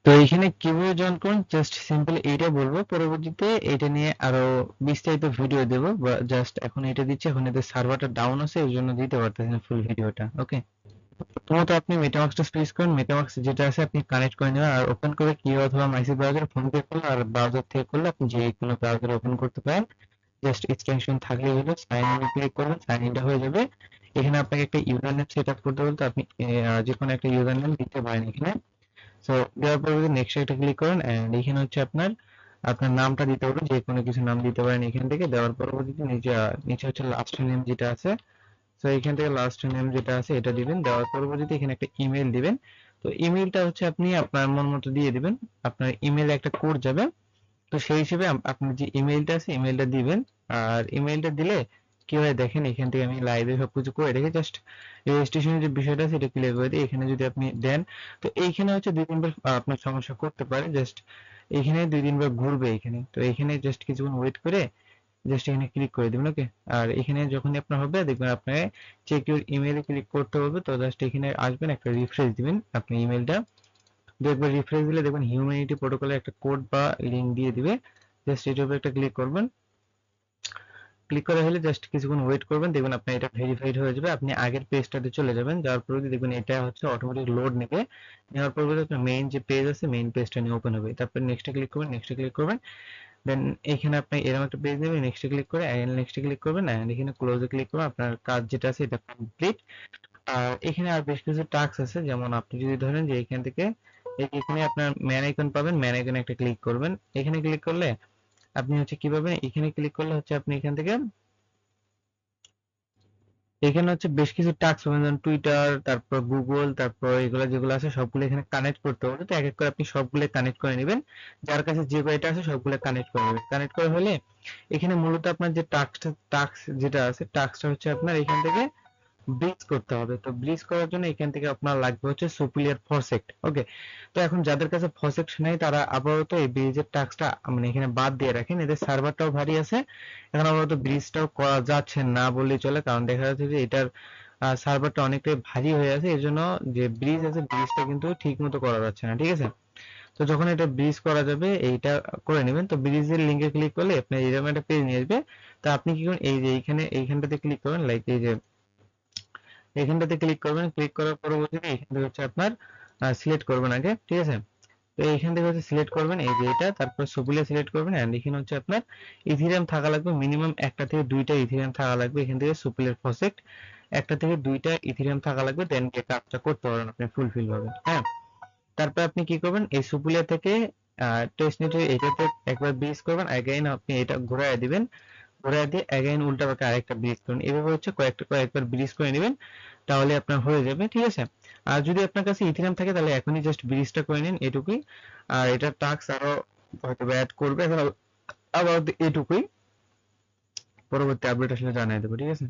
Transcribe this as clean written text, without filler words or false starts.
তো এখানে কিভাবে জয়েন করুন জাস্ট সিম্পল এইটা বলবো, পরবর্তীতে এটা নিয়ে আরো বিস্তারিত ভিডিও দেবো, বা জাস্ট এখন এটা দিচ্ছি, এখন এদের সার্ভারটা ডাউন আছে এই জন্য দিতে পারতেছি না ফুল ভিডিওটা। ওকে, প্রথমত আপনি মেটামাক্সটা স্পেস করেন, মেটামাক্স যেটা আছে আপনি কানেক্ট করে নেবেন আর ওপেন করে কি অথবা মাইসি ব্রাউজার ফোন পে করলে আর ব্রাউজার থেকে করলে আপনি যে কোনো ব্রাউজার ওপেন করতে পারেন। জাস্ট এক্সটেনশন থাকলেই হলো, সাইন ইন ক্লিক করবেন, সাইন ইনটা হয়ে যাবে। এখানে আপনাকে একটা ইউজার নেম সেট আপ করতে বলতে আপনি যে কোনো একটা ইউজার নেম দিতে পারেন এখানে। সো দেওয়ার পরে যদি নেক্সট একটা ক্লিক করেন এন্ড এখানে হচ্ছে আপনার আপনার নামটা দিতে হবে, যে কোনো কিছু নাম দিতে পারেন এখান থেকে। দেওয়ার পরবর্তীতে নিচে নিচে হচ্ছে লাস্ট নেম যেটা আছে, তো এখান থেকে লাস্ট নেম যেটা আছে এটা দিবেন। দেওয়ার পরবর্তীতে এখানে একটা ইমেল দিবেন। তো ইমেলটা হচ্ছে আপনি আপনার মন মতো দিয়ে দিবেন, আপনার ইমেলে একটা কোড যাবে। তো সেই হিসেবে আপনার যে ইমেলটা আছে ইমেলটা দিবেন। আর ইমেলটা দিলে কি হয় দেখেন, এখান থেকে আমি লাইভে সবকিছু করে রেখে জাস্ট রেজিস্ট্রেশনের যে বিষয়টা আছে এটা ক্লিয়ার করে দিই। এখানে যদি আপনি দেন তো এইখানে হচ্ছে দুই তিনবার আপনার সমস্যা করতে পারে, জাস্ট এখানে দুই তিনবার ঘুরবে এখানে। তো এখানে জাস্ট কিছুক্ষণ ওয়েট করে জাস্ট এখানে ক্লিক করে দিবেন। ওকে, আর এখানে যখনই আপনার হবে দেখবেন আপনাকে চেক ইউর ইমেইলে ক্লিক করতে হবে। তো জাস্ট এখানে আসবেন, একটা রিফ্রেশ দিবেন আপনি ইমেলটা। একবার রিফ্রেশ দিলে দেখবেন হিউম্যানিটি প্রোটোকলের একটা কোড বা লিংক দিয়ে দিবে। জাস্ট এটার উপর একটা ক্লিক করবেন। ক্লিক করা হলে জাস্ট কিছুক্ষণ ওয়েট করবেন, দেখবেন আপনার এটা ভেরিফাইড হয়ে যাবে। আপনি আগের পেজটাতে চলে যাবেন, যাওয়ার পরে দেখবেন এটা হচ্ছে অটোমেটিক লোড নেবে। নেওয়ার পর আপনার মেইন যে পেজ আছে মেইন পেজটা নিয়ে ওপেন হবে। তারপর নেক্সটে ক্লিক করবেন, নেক্সটে ক্লিক করবেন। দেন এখানে আপনি এরকম একটা পেজ নেবেন, নেক্সটে ক্লিক করে নেক্সটে ক্লিক করবেন এন্ড এখানে ক্লোজে ক্লিক করবেন। আপনার কাজ যেটা আছে এটা কমপ্লিট। আর এখানে আর বেশ কিছু টাস্ক আছে, যেমন আপনি যদি ধরেন যে এখান থেকে এখানে আপনার ম্যান আইকন পাবেন, ম্যান আইকনে একটা ক্লিক করবেন। এখানে ক্লিক করলে আপনি হচ্ছে কি পাবেন, এখানে ক্লিক করলে হচ্ছে আপনি এখান থেকে এখানে হচ্ছে বেশ কিছু টাস্ক পাবেন, যেমন টুইটার, তারপর গুগল, তারপর এগুলো যেগুলো আছে সবগুলো এখানে কানেক্ট করতে হবে। তো এক এক করে আপনি সবগুলো কানেক্ট করে নেবেন, যার কাছে যে কয়টা আছে সবগুলো কানেক্ট করে নেবেন। কানেক্ট করা হলে এখানে মূলত আপনার যে টাস্ক যেটা আছে টাস্কটা হচ্ছে আপনার এখান থেকে ব্রিজ করতে হবে। তো ব্রিজ করার জন্য এখান থেকে আপনার লাগবে হচ্ছে সুপিরিয়র ফরসেক্ট। ওকে, তো এখন যাদের কাছে ফরসেক্ট নাই তারা আপাতত এই ব্রিজের টাস্কটা মানে এখানে বাদ দিয়ে রাখেন, এদের সার্ভারটাও ভারী আছে। এখন আপাতত ব্রিজটাও করা যাচ্ছে না বললেই চলে, কারণ দেখা যাচ্ছে যে এটার সার্ভারটা অনেকটাই ভারী হয়ে আছে, এর জন্য যে ব্রিজ আছে ব্রিজটা কিন্তু ঠিক মতো করা যাচ্ছে না। ঠিক আছে, তো যখন এটা ব্রিজ করা যাবে এইটা করে নেবেন। তো ব্রিজের লিঙ্কে ক্লিক করলে আপনি এরকম একটা পেজ নিয়ে আসবে। তো আপনি কি করুন, এই যে এইখানটাতে ক্লিক করবেন, লাইক এই যে এখানটাতে ক্লিক করবেন। ক্লিক করার পরবর্তীতে এখান থেকে হচ্ছে আপনার সিলেক্ট করবেন আগে। ঠিক আছে, তো এইখান থেকে হচ্ছে সিলেক্ট করবেন এই যে এটা, তারপর সবগুলো সিলেক্ট করবেন এন্ড এখানে হচ্ছে আপনার ইথিরিয়াম থাকা লাগবে মিনিমাম একটা থেকে দুইটা ইথিরিয়াম থাকা লাগবে। এখান থেকে সুপিরিয়র প্রজেক্ট একটা থেকে দুইটা ইথিরিয়াম থাকা লাগবে, দেন এই কাজটা করতে পারবেন আপনি ফুলফিল ভাবে। হ্যাঁ, তারপর আপনি কি করবেন, এই সুপিরিয়র থেকে টেস্টনেটে এটাতে একবার ব্রিজ করবেন, अगेन আপনি এটা ঘোরায় দিবেন। ঘোরায় দিয়ে अगेन উল্টা পাল্টা আরেকটা ব্রিজ করুন। এভাবে হচ্ছে কয়েকবার ব্রিজ করে নেবেন, তাহলে আপনার হয়ে যাবে। ঠিক আছে, আর যদি আপনার কাছে ইথিরিয়াম থাকে তাহলে এখনই জাস্ট ব্রিজটা করে নিন, এটুকুই। আর এটা টাস্ক আরো হয়তো অ্যাড করবে, এখন আবার এটুকুই, পরবর্তী আপডেট আসলে জানিয়ে দেবো। ঠিক আছে।